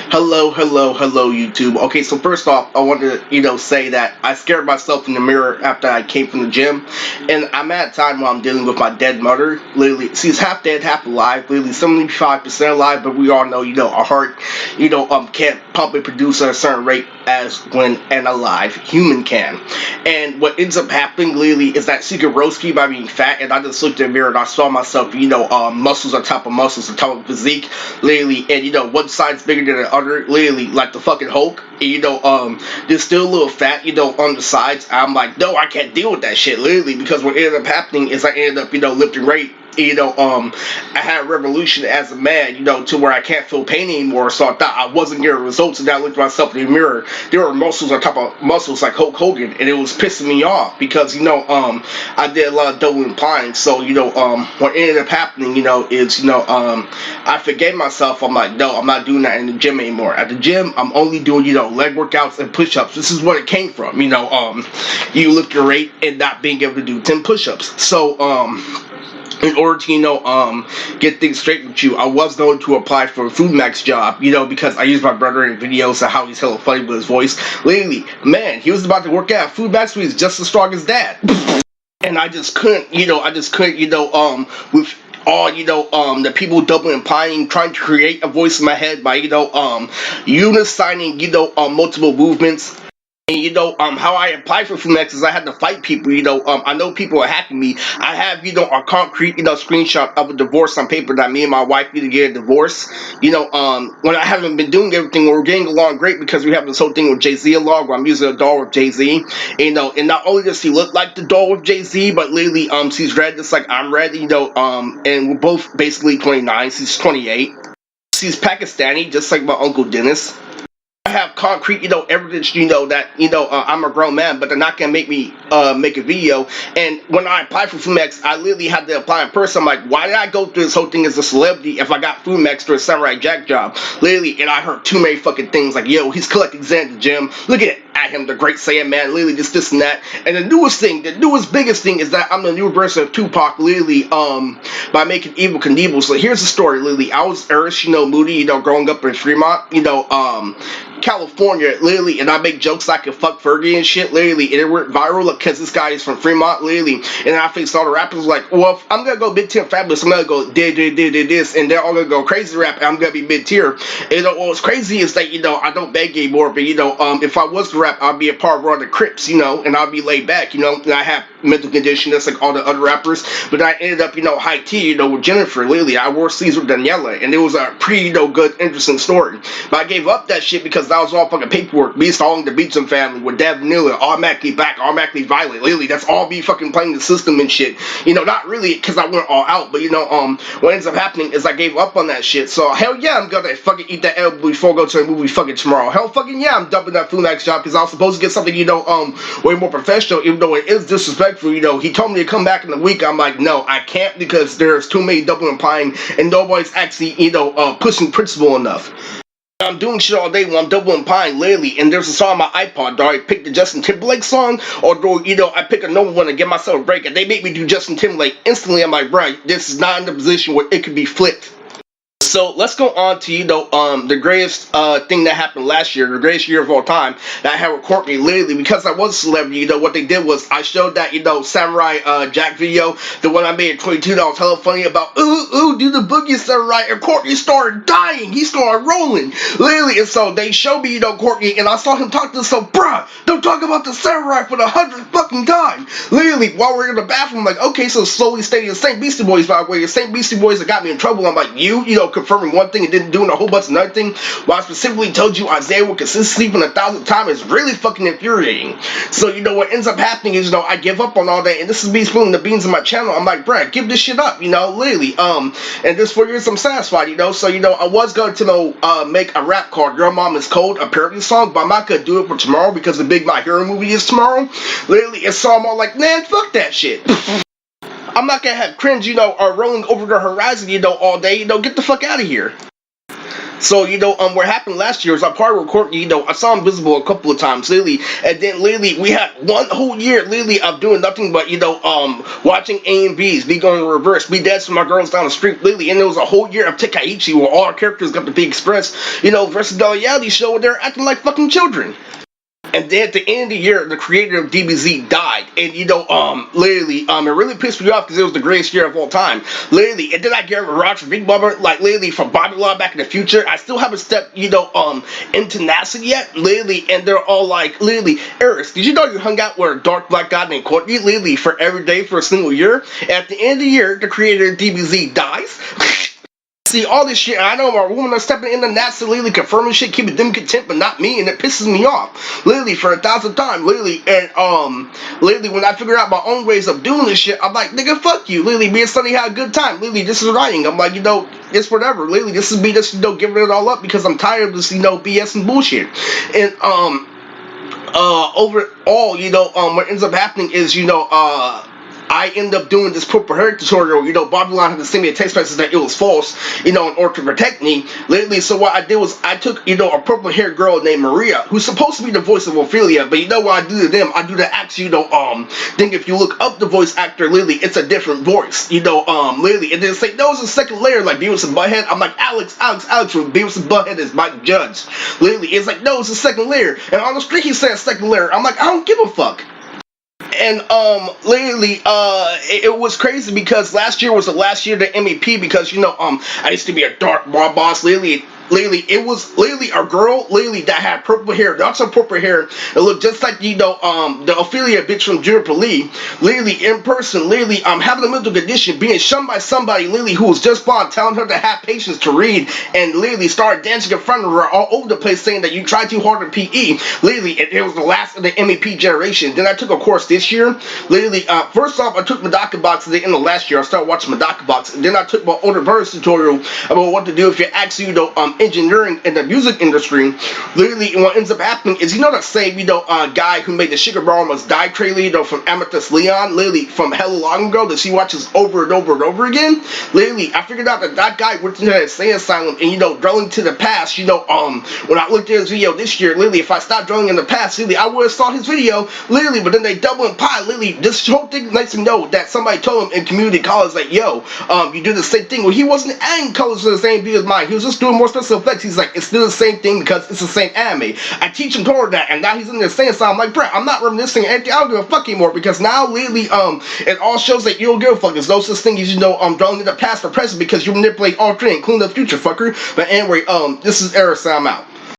Hello, YouTube. Okay, so first off, I want to, say that I scared myself in the mirror after I came from the gym, and I'm at a time where I'm dealing with my dead mother. Literally, she's half dead, half alive. Literally, 75% alive, but we all know, our heart, can't pump and produce at a certain rate as when an alive human can. And what ends up happening, literally, is that she could roast me by being fat, and I just looked in the mirror and I saw myself, muscles on top of muscles on top of physique, literally, and one side's bigger than the other, literally, like the fucking Hulk. And, there's still a little fat, on the sides. I'm like, no, I can't deal with that shit, literally, because what ended up happening is I ended up, lifting weight. I had a revolution as a man, to where I can't feel pain anymore. So I thought I wasn't getting results, and then I looked at myself in the mirror. There were muscles on top of muscles like Hulk Hogan, and it was pissing me off because I did a lot of double implying. So what ended up happening, is I forgave myself. I'm like, no, I'm not doing that in the gym anymore. At the gym, I'm only doing leg workouts and push-ups. This is what it came from. You lift your weight and not being able to do 10 push-ups. So in order to get things straight with you, I was going to apply for a Food Max job, because I used my brother in videos of how he's hella funny with his voice. Literally, man, he was about to work out Food Max, but he's just as strong as Dad. And I just couldn't, with all the people double implying, trying to create a voice in my head by unisigning multiple movements. And how I applied for Fumex is I had to fight people. I know people are hacking me. I have a concrete screenshot of a divorce on paper that me and my wife need to get a divorce. When I haven't been doing everything, we're getting along great because we have this whole thing with Jay-Z along where I'm using a doll with Jay-Z. And not only does he look like the doll with Jay-Z, but literally she's red just like I'm red. And we're both basically 29. She's 28. She's Pakistani, just like my uncle Dennis. I have concrete, evidence, that, I'm a grown man, but they're not gonna make me make a video. And when I applied for Fumex, I literally had to apply in person. I'm like, why did I go through this whole thing as a celebrity if I got Fumex through a Samurai Jack job? Literally, and I heard too many fucking things like, yo, he's collecting Zen at the gym. Look at him, the great Saiyan man, literally this and that. And the newest biggest thing is that I'm the new version of Tupac, literally, by making Evel Knievel. So here's the story, literally. I was Irish, moody, growing up in Fremont, California, literally, and I make jokes like I fuck Fergie and shit, literally, and it went viral because this guy is from Fremont, literally, and I faced all the rappers like, well, if I'm gonna go mid-tier fabulous, I'm gonna go this, and they're all gonna go crazy rap, and I'm gonna be mid-tier. And what's crazy is that, I don't beg anymore, but, if I was to rap, I'd be a part of one of the Crips, and I'd be laid back, and I have mental condition that's like all the other rappers, but I ended up, high tea, with Jennifer, literally, I wore sleeves with Daniela, and it was a pretty, good, interesting story, but I gave up that shit because that was all fucking paperwork. Me installing the Beatson family with Dev Vanilla, automatically black, automatically violent. Literally, that's all me fucking playing the system and shit. Not really because I went all out, but what ends up happening is I gave up on that shit. So hell yeah, I'm gonna fucking eat that L before I go to a movie fucking tomorrow. Hell fucking yeah, I'm dumping that Fumex job because I was supposed to get something way more professional, even though it is disrespectful. He told me to come back in the week. I'm like, no, I can't because there's too many double implying and nobody's actually pushing principle enough. I'm doing shit all day while I'm double implying, literally, and there's a song on my iPod. Do I pick the Justin Timberlake song, or do I pick a normal one and give myself a break? And they make me do Justin Timberlake. Instantly, I'm like, bro, this is not in the position where it could be flipped. So let's go on to the greatest thing that happened last year, the greatest year of all time that I had with Courtney. Literally, because I was a celebrity, what they did was I showed that Samurai Jack video, the one I made at 22. That was hella funny about ooh do the boogie Samurai, and Courtney started dying. He started rolling, literally. And so they showed me Courtney, and I saw him talk to himself, bruh, don't talk about the Samurai for the 100th fucking time. Literally, while we're in the bathroom, I'm like, okay, so slowly stating the same Beastie Boys, by the way, the same Beastie Boys that got me in trouble. I'm like, you confirming one thing and didn't doing a whole bunch of another thing. Well, I specifically told you Isaiah will consistently sleep 1,000 times. It's really fucking infuriating. So what ends up happening is I give up on all that, and this is me spilling the beans on my channel. I'm like, bruh, give this shit up, literally. And this 4 years I'm satisfied, so I was going to make a rap called Your Mom Is Cold, a parody song, but I'm not gonna do it for tomorrow because the big My Hero movie is tomorrow. Literally, and so I'm all like, man, fuck that shit. I'm not gonna have cringe, rolling over the horizon, all day, get the fuck out of here. So, what happened last year is I part of recording, I saw Invisible a couple of times, literally, and then literally we had one whole year, literally, of doing nothing but, watching A and B's, be going in reverse, be dancing with my girls down the street, literally, and it was a whole year of Tekaichi where all our characters got to be expressed, versus the reality show where they're acting like fucking children. And then at the end of the year, the creator of DBZ died, and literally, it really pissed me off because it was the greatest year of all time, literally. And then I get Roger Big Bubba, like literally from Bobby Law Back in the Future. I still haven't stepped, into NASA yet, literally, and they're all like, literally, Eris, did you know you hung out with a dark black guy named Courtney, literally, for every day for a single year? And at the end of the year, the creator of DBZ dies. See, all this shit, I know my women are stepping in the NASA, literally confirming shit, keeping them content, but not me, and it pisses me off, literally, for 1,000 times, literally, and, literally, when I figure out my own ways of doing this shit, I'm like, nigga, fuck you, literally, me and Sonny had a good time, literally, this is writing, I'm like, it's whatever, literally, this is me just, giving it all up, because I'm tired of this, BS and bullshit, and, overall, what ends up happening is, I end up doing this purple hair tutorial, Babylon had to send me a text message that it was false, in order to protect me, literally, so what I did was, I took, a purple haired girl named Maria, who's supposed to be the voice of Ophelia, but what I do to them, I do the actual, think if you look up the voice actor, literally, it's a different voice, literally, and then say, no, it's a second layer, like Beavis and Butthead, I'm like, Alex, from Beavis and Butthead is my judge, literally, it's like, no, it's a second layer, and on the street he said second layer, I'm like, I don't give a fuck. And literally, it was crazy because last year was the last year of the MEP because I used to be a dark mob boss. Literally, it was literally a girl, literally, that had purple hair, lots of purple hair, that looked just like, the Ophelia bitch from Juniper Lee, literally, in person, literally, having a mental condition, being shunned by somebody, literally, who was just blind, telling her to have patience to read, and literally started dancing in front of her all over the place, saying that you tried too hard in PE, literally, it was the last of the MEP generation. Then I took a course this year, literally, first off, I took Medaka Box at the end of last year, I started watching Medaka Box, and then I took my older brother's tutorial about what to do if you're actually, engineering in the music industry. Literally, what ends up happening is, that same, guy who made the Sugar Bar must die trailer, from Amethyst Leon, literally, from hella long ago, that she watches over and over and over again. Literally, I figured out that guy went into that insane asylum and, dwelling to the past, when I looked at his video this year, literally, if I stopped dwelling in the past, literally, I would have saw his video, literally, but then they double and pie, literally, this whole thing lets him know that somebody told him in community college, like, yo, you do the same thing. Well, he wasn't adding colors to the same view as mine. He was just doing more special effects. He's like, it's still the same thing because it's the same anime. I teach him toward that, and now he's in there saying something. I'm like, bro, I'm not reminiscing anything. I don't give a fuck anymore because now, literally, it all shows that you don't give a fuck. There's no such thing as, dwelling in the past or present because you manipulate all three, including the future, fucker. But anyway, this is Eris, I'm out.